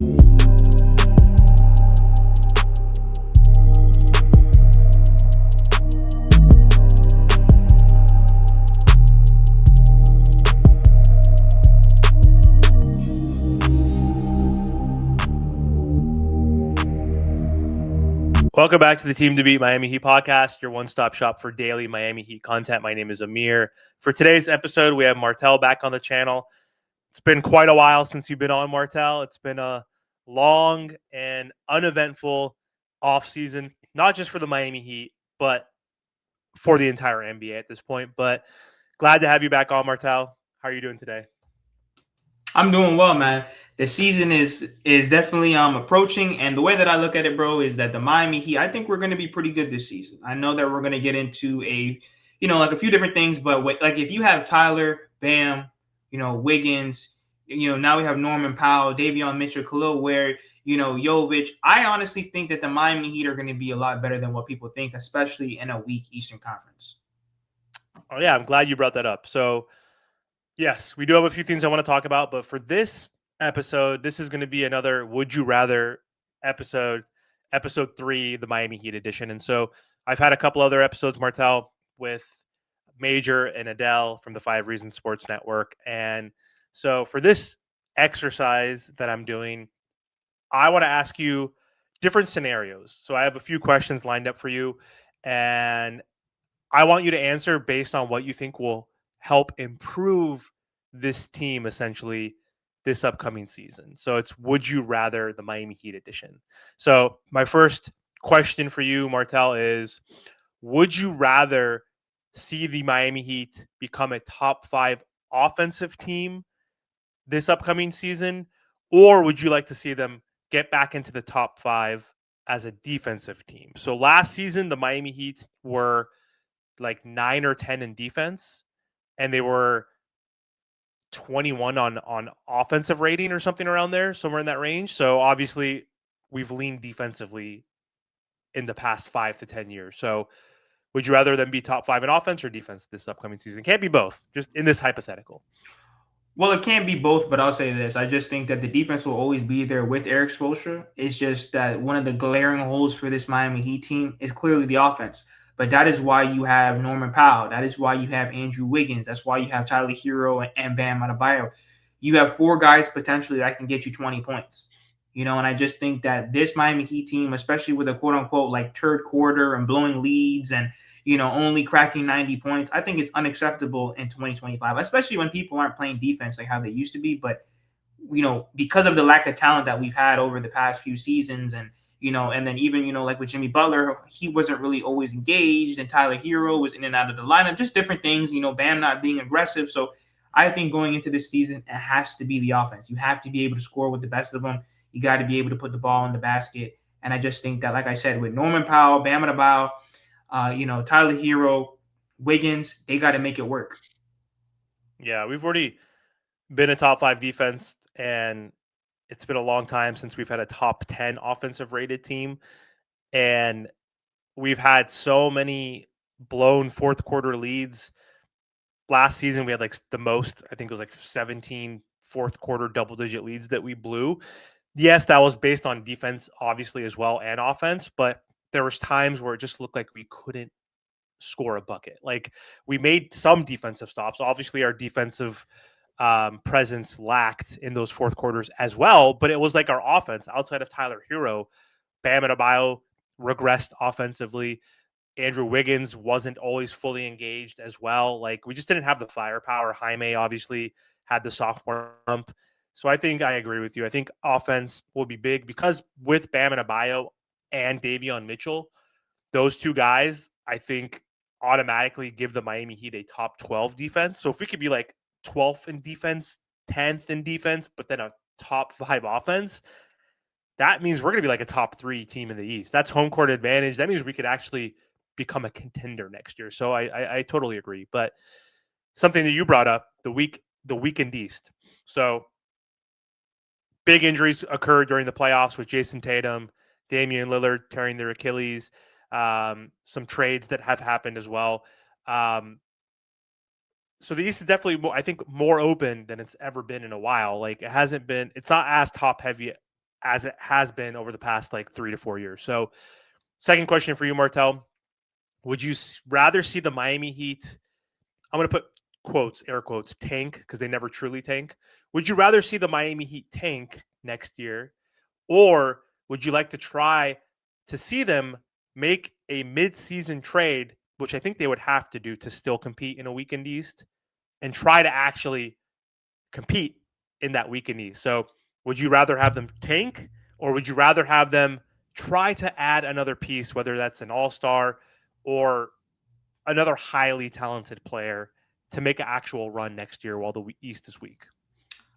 Welcome back to the Team to Beat Miami Heat podcast, your one-stop shop for daily Miami Heat content. My name is Amir. For today's episode, we have Martel back on the channel. It's been quite a while since you've been on, Martel. It's been a long and uneventful offseason, not just for the Miami Heat, but for the entire NBA at this point. But glad to have you back on, Martel. How are you doing today? I'm doing well, man. The season is definitely approaching, and the way that I look at it, bro, is that the Miami Heat, I think we're going to be pretty good this season. I know that we're going to get into like a few different things, but like if you have Tyler, Bam, Wiggins, now we have Norman Powell, Davion Mitchell, Kelel, Ware, Jovic. I honestly think that the Miami Heat are going to be a lot better than what people think, especially in a weak Eastern Conference. Oh yeah, I'm glad you brought that up. So yes, we do have a few things I want to talk about, but for this episode, this is going to be another Would You Rather episode, episode 3, the Miami Heat edition. And so I've had a couple other episodes, Martel, with Major and Adele from the 5 Reasons Sports Network. And so for this exercise that I'm doing, I want to ask you different scenarios. So I have a few questions lined up for you, and I want you to answer based on what you think will help improve this team essentially this upcoming season. So it's Would You Rather, the Miami Heat edition. So my first question for you, Martel, is would you rather see the Miami Heat become a top 5 offensive team this upcoming season, or would you like to see them get back into the top 5 as a defensive team? So last season, the Miami Heat were like 9 or 10 in defense, and they were 21 on offensive rating or something around there, somewhere in that range. So obviously, we've leaned defensively in the past 5 to 10 years. So would you rather them be top 5 in offense or defense this upcoming season? Can't be both, just in this hypothetical. Well, it can't be both, but I'll say this. I just think that the defense will always be there with Eric Spoelstra. It's just that one of the glaring holes for this Miami Heat team is clearly the offense. But that is why you have Norman Powell. That is why you have Andrew Wiggins. That's why you have Tyler Hero and Bam Adebayo. You have 4 guys potentially that can get you 20 points. And I just think that this Miami Heat team, especially with a quote unquote like third quarter and blowing leads and only cracking 90 points. I think it's unacceptable in 2025, especially when people aren't playing defense like how they used to be. But, because of the lack of talent that we've had over the past few seasons and then even, like with Jimmy Butler, he wasn't really always engaged and Tyler Hero was in and out of the lineup, just different things, Bam not being aggressive. So I think going into this season, it has to be the offense. You have to be able to score with the best of them. You got to be able to put the ball in the basket. And I just think that, like I said, with Norman Powell, Bam Adebayo, Tyler Hero, Wiggins, they got to make it work. Yeah, we've already been a top 5 defense, and it's been a long time since we've had a top 10 offensive rated team. And we've had so many blown fourth quarter leads. Last season, we had like the most, I think it was like 17 fourth quarter double digit leads that we blew. Yes, that was based on defense, obviously, as well, and offense, but there was times where it just looked like we couldn't score a bucket. Like we made some defensive stops. Obviously, our defensive presence lacked in those fourth quarters as well, but it was like our offense outside of Tyler Hero, Bam Adebayo regressed offensively. Andrew Wiggins wasn't always fully engaged as well. Like we just didn't have the firepower. Jaime obviously had the sophomore slump. So I think I agree with you. I think offense will be big because with Bam Adebayo and Davion Mitchell, those two guys, I think automatically give the Miami Heat a top 12 defense. So if we could be like 12th in defense, 10th in defense, but then a top 5 offense, that means we're going to be like a top 3 team in the East. That's home court advantage. That means we could actually become a contender next year. So I totally agree. But something that you brought up, the weekend East. So big injuries occurred during the playoffs with Jason Tatum, Damian Lillard tearing their Achilles, some trades that have happened as well. So the East is definitely, I think, more open than it's ever been in a while. Like it's not as top heavy as it has been over the past like 3 to 4 years. So, second question for you, Martel. Would you rather see the Miami Heat? I'm going to put quotes, air quotes, tank because they never truly tank. Would you rather see the Miami Heat tank next year, or would you like to try to see them make a mid-season trade, which I think they would have to do to still compete in a weekend East, and try to actually compete in that weekend East? So, would you rather have them tank, or would you rather have them try to add another piece, whether that's an all-star or another highly talented player to make an actual run next year while the East is weak?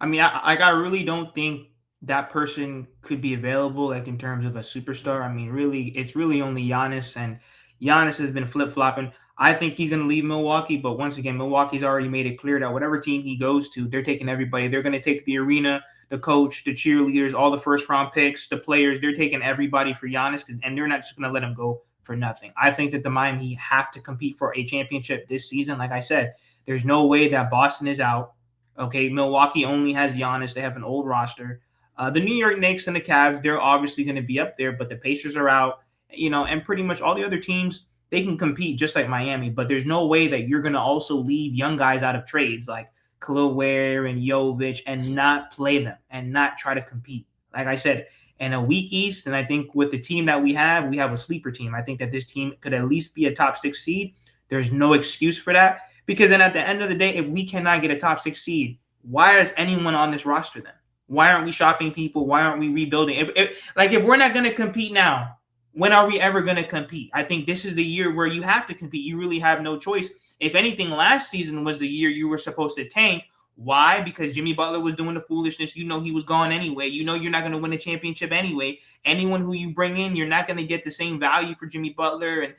I mean, I really don't think that person could be available, like in terms of a superstar. I mean, really, it's really only Giannis, and Giannis has been flip flopping. I think he's going to leave Milwaukee, but once again, Milwaukee's already made it clear that whatever team he goes to, they're taking everybody. They're going to take the arena, the coach, the cheerleaders, all the first round picks, the players. They're taking everybody for Giannis, and they're not just going to let him go for nothing. I think that the Miami Heat have to compete for a championship this season. Like I said, there's no way that Boston is out. Okay, Milwaukee only has Giannis. They have an old roster. The New York Knicks and the Cavs, they're obviously going to be up there, but the Pacers are out, and pretty much all the other teams, they can compete just like Miami, but there's no way that you're going to also leave young guys out of trades like Kelel, Ware, and Jovic and not play them and not try to compete. Like I said, in a weak East, and I think with the team that we have a sleeper team. I think that this team could at least be a top 6 seed. There's no excuse for that. Because then at the end of the day, if we cannot get a top 6 seed, why is anyone on this roster then? Why aren't we shopping people? Why aren't we rebuilding? If we're not going to compete now, when are we ever going to compete? I think this is the year where you have to compete. You really have no choice. If anything, last season was the year you were supposed to tank. Why? Because Jimmy Butler was doing the foolishness. You know he was gone anyway. You know you're not going to win a championship anyway. Anyone who you bring in, you're not going to get the same value for Jimmy Butler. And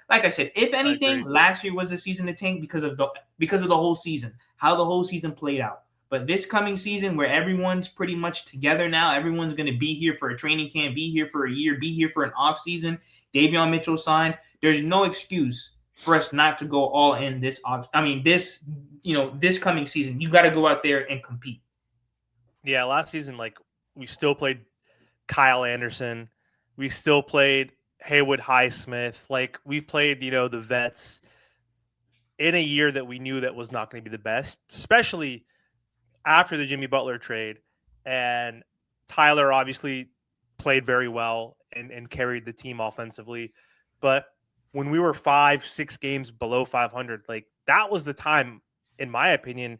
like I said, if I anything, agree. last year was a season to tank because of the whole season, how the whole season played out. But this coming season, where everyone's pretty much together now, everyone's going to be here for a training camp, be here for a year, be here for an off season. Davion Mitchell signed. There's no excuse for us not to go all in this off. I mean, this coming season, you got to go out there and compete. Yeah, last season, like we still played Kyle Anderson, we still played Haywood Highsmith. Like we played, the vets in a year that we knew that was not going to be the best, especially after the Jimmy Butler trade. And Tyler obviously played very well and carried the team offensively. But when we were 5, 6 games below 500, like that was the time, in my opinion,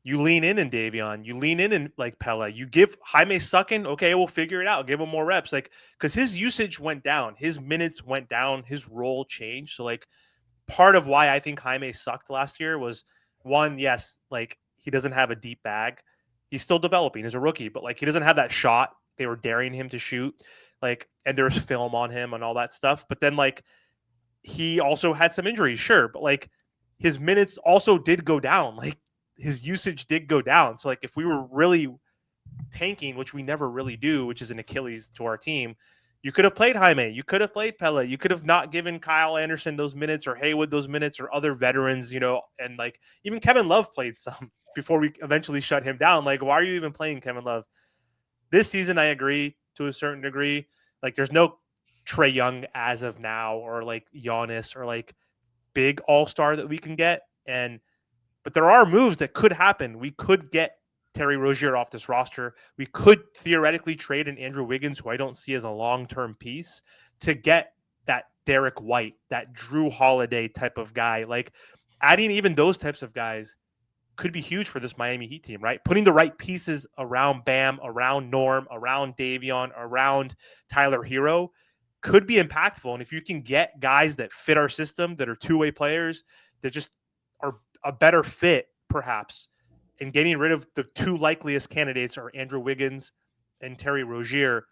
you lean in Davion, you lean in like Pella, you give Jaime Suckin, okay, we'll figure it out, give him more reps, like because his usage went down, his minutes went down, his role changed. So like part of why I think Jaime sucked last year was one, yes, like he doesn't have a deep bag. He's still developing as a rookie, but like he doesn't have that shot they were daring him to shoot. Like, and there's film on him and all that stuff. But then like he also had some injuries, sure, but like his minutes also did go down. Like his usage did go down. So like if we were really tanking, which we never really do, which is an Achilles to our team, you could have played Jaime, you could have played Pella, you could have not given Kyle Anderson those minutes or Haywood those minutes or other veterans, and like even Kevin Love played some before we eventually shut him down. Like, why are you even playing Kevin Love? This season, I agree to a certain degree. Like, there's no Trae Young as of now, or like Giannis, or like big all star that we can get. But there are moves that could happen. We could get Terry Rozier off this roster. We could theoretically trade an Andrew Wiggins, who I don't see as a long-term piece, to get that Derek White, that Drew Holiday type of guy. Like adding even those types of guys could be huge for this Miami Heat team, right? Putting the right pieces around Bam, around Norm, around Davion, around Tyler Hero could be impactful. And if you can get guys that fit our system, that are two-way players, that just are a better fit, perhaps, and getting rid of the two likeliest candidates are Andrew Wiggins and Terry Rozier,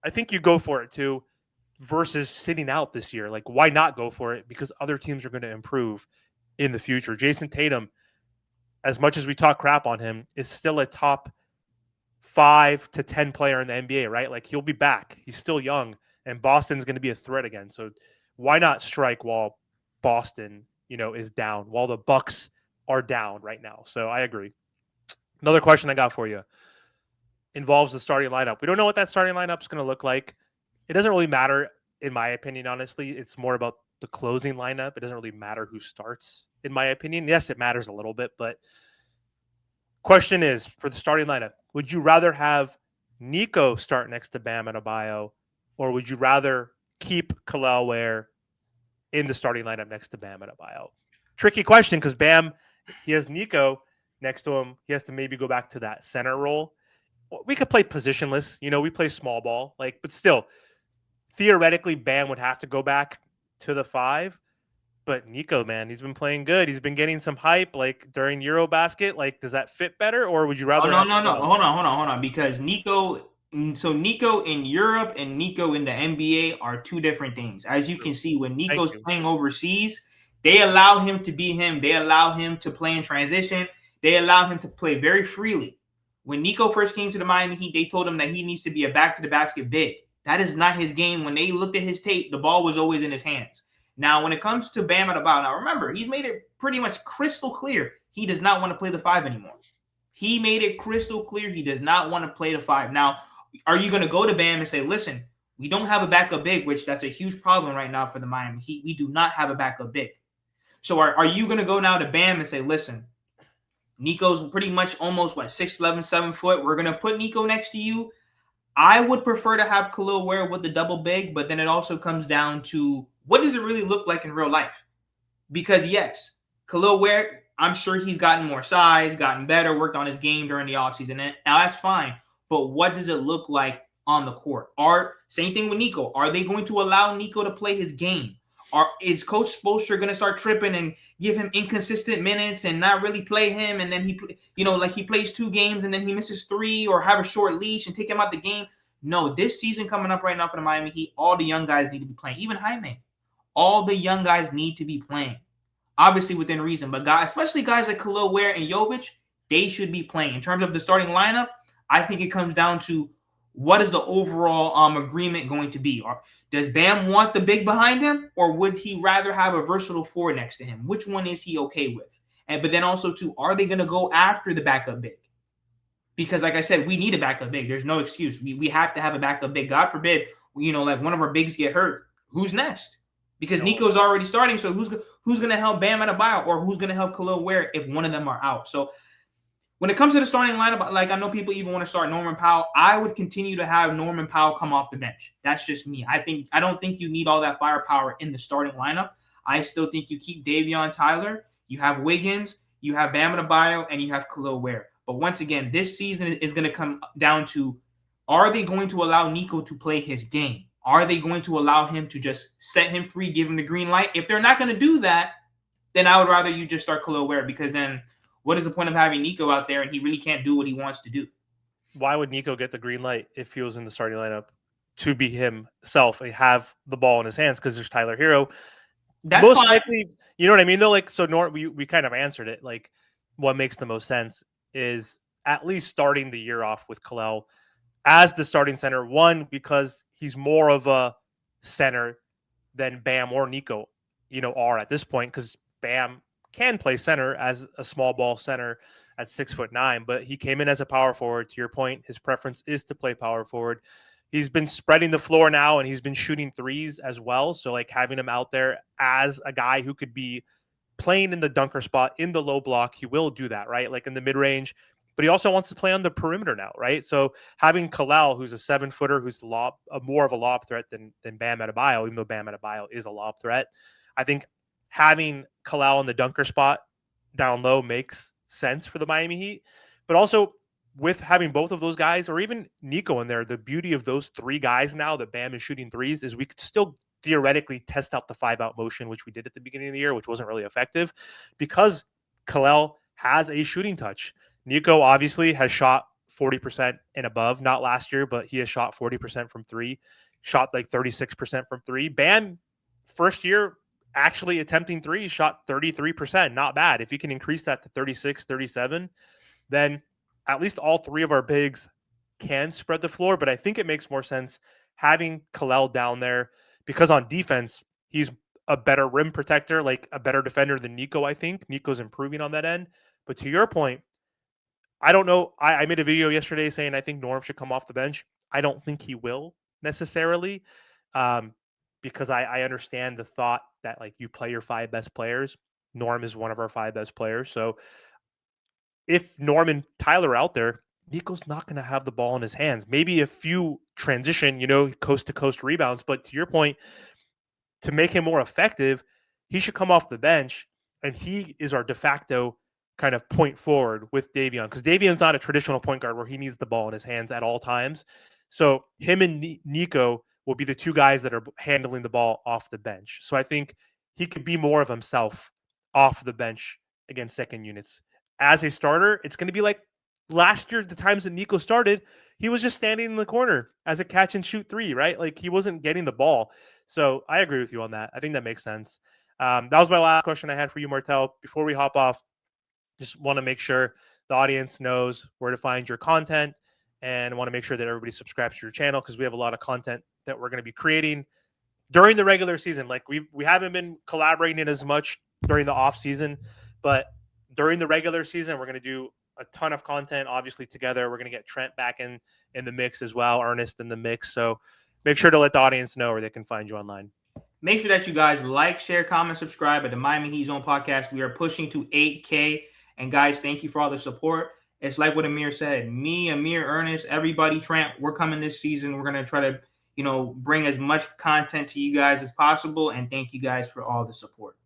I think you go for it too, versus sitting out this year. Like, why not go for it? Because other teams are going to improve in the future. Jason Tatum, as much as we talk crap on him, is still a top 5 to 10 player in the NBA, right? Like, he'll be back. He's still young, and Boston's going to be a threat again. So why not strike while Boston, is down, while the Bucks are down right now? So I agree. Another question I got for you. involves the starting lineup. We don't know what that starting lineup is going to look like. It doesn't really matter, in my opinion, honestly. It's more about the closing lineup. It doesn't really matter who starts, in my opinion. Yes, it matters a little bit, but question is for the starting lineup, would you rather have Niko start next to Bam Adebayo, or would you rather keep Kelel Ware in the starting lineup next to Bam Adebayo? Tricky question because Bam, he has Niko next to him. He has to maybe go back to that center role. We could play positionless. We play small ball, but still, theoretically, Bam would have to go back to the five. But Niko, man, he's been playing good. He's been getting some hype, during Eurobasket. Does that fit better, or would you Oh, rather no, have no, no. Kelel? Hold on. Because Niko in Europe and Niko in the NBA are two different things. As you True. can see, when Thank Niko's you. playing overseas, they allow him to be him. They allow him to play in transition. They allow him to play very freely. When Niko first came to the Miami Heat, they told him that he needs to be a back to the basket big. That is not his game. When they looked at his tape, the ball was always in his hands. Now, when it comes to Bam Adebayo, now remember, he's made it pretty much crystal clear he does not want to play the five anymore. He made it crystal clear he does not want to play the five. Now, are you going to go to Bam and say, listen, we don't have a backup big, which that's a huge problem right now for the Miami Heat. We do not have a backup big. So are you going to go now to Bam and say, listen, Niko's pretty much almost, 6'11", 7 foot. We're going to put Niko next to you. I would prefer to have Kelel Ware with the double big, but then it also comes down to what does it really look like in real life? Because yes, Kelel Ware, I'm sure he's gotten more size, gotten better, worked on his game during the offseason. Now that's fine. But what does it look like on the court? Same thing with Niko. Are they going to allow Niko to play his game? Is Coach Spoelstra going to start tripping and give him inconsistent minutes and not really play him? And then he plays 2 games and then he misses 3, or have a short leash and take him out the game? No, this season coming up right now for the Miami Heat, all the young guys need to be playing. Even Jaime. All the young guys need to be playing. Obviously within reason, but especially guys like Kelel Ware and Jovic, they should be playing. In terms of the starting lineup, I think it comes down to what is the overall agreement going to be? Does Bam want the big behind him, or would he rather have a versatile 4 next to him? Which one is he okay with? But then also, too, are they going to go after the backup big? Because, like I said, we need a backup big. There's no excuse. We have to have a backup big. God forbid, one of our bigs get hurt. Who's next? Because Niko's already starting, so who's going to help Bam Adebayo, or who's going to help Kelel Ware if one of them are out? So when it comes to the starting lineup, I know people even want to start Norman Powell. I would continue to have Norman Powell come off the bench. That's just me. I don't think you need all that firepower in the starting lineup. I still think you keep Davion Tyler. You have Wiggins, you have Bam Adebayo, and you have Kelel Ware. But once again, this season is going to come down to, are they going to allow Niko to play his game? Are they going to allow him to just set him free, give him the green light? If they're not going to do that, then I would rather you just start Kelel Ware, because then what is the point of having Niko out there and he really can't do what he wants to do? Why would Niko get the green light if he was in the starting lineup to be himself and have the ball in his hands? Because there's Tyler Hero. That's Most fine. likely, you know what I mean, though? We kind of answered it. What makes the most sense is at least starting the year off with Kelel as the starting center. One, because he's more of a center than Bam or Niko, are at this point, because Bam can play center as a small ball center at 6'9", but he came in as a power forward. To your point, his preference is to play power forward. He's been spreading the floor now, and he's been shooting threes as well. So having him out there as a guy who could be playing in the dunker spot in the low block, he will do that, right? In the mid range, but he also wants to play on the perimeter now, right? So having Kelel, who's a 7-footer, who's more of a lob threat than Bam Adebayo, even though Bam Adebayo is a lob threat, I think having Kelel in the dunker spot down low makes sense for the Miami Heat. But also with having both of those guys, or even Niko in there, the beauty of those 3 guys now that Bam is shooting threes is we could still theoretically test out the 5-out motion, which we did at the beginning of the year, which wasn't really effective because Kelel has a shooting touch. Niko obviously has shot 40% and above, not last year, but he has shot 40% from 3, shot 36% from 3. Bam, first year, actually attempting 3, shot 33%. Not bad. If you can increase that to 36, 37, then at least all 3 of our bigs can spread the floor. But I think it makes more sense having Kelel down there because on defense, he's a better rim protector, a better defender than Niko, I think. Niko's improving on that end. But to your point, I don't know. I made a video yesterday saying I think Norm should come off the bench. I don't think he will necessarily, um, because I understand the thought that like you play your five best players. Norm is one of our five best players. So if Norm and Tyler are out there, Niko's not going to have the ball in his hands. Maybe a few transition, coast to coast rebounds. But to your point, to make him more effective, he should come off the bench, and he is our de facto kind of point forward with Davion, because Davion's not a traditional point guard where he needs the ball in his hands at all times. So him and Niko will be the two guys that are handling the ball off the bench. So I think he could be more of himself off the bench against second units. As a starter, it's going to be like last year, the times that Niko started, he was just standing in the corner as a catch and shoot three, right? Like he wasn't getting the ball. So I agree with you on that. I think that makes sense. That was my last question I had for you, Martel. Before we hop off, just want to make sure the audience knows where to find your content, and want to make sure that everybody subscribes to your channel, because we have a lot of content that we're going to be creating during the regular season. Like we haven't been collaborating as much during the off season, but during the regular season, we're going to do a ton of content, obviously together. We're going to get Trent back in the mix as well, Ernest in the mix. So make sure to let the audience know where they can find you online. Make sure that you guys like, share, comment, subscribe at the Miami Heat Zone podcast. We are pushing to 8K. And guys, thank you for all the support. It's like what Amir said. Me, Amir, Ernest, everybody, Trent, we're coming this season. We're going to try to, bring as much content to you guys as possible. And thank you guys for all the support.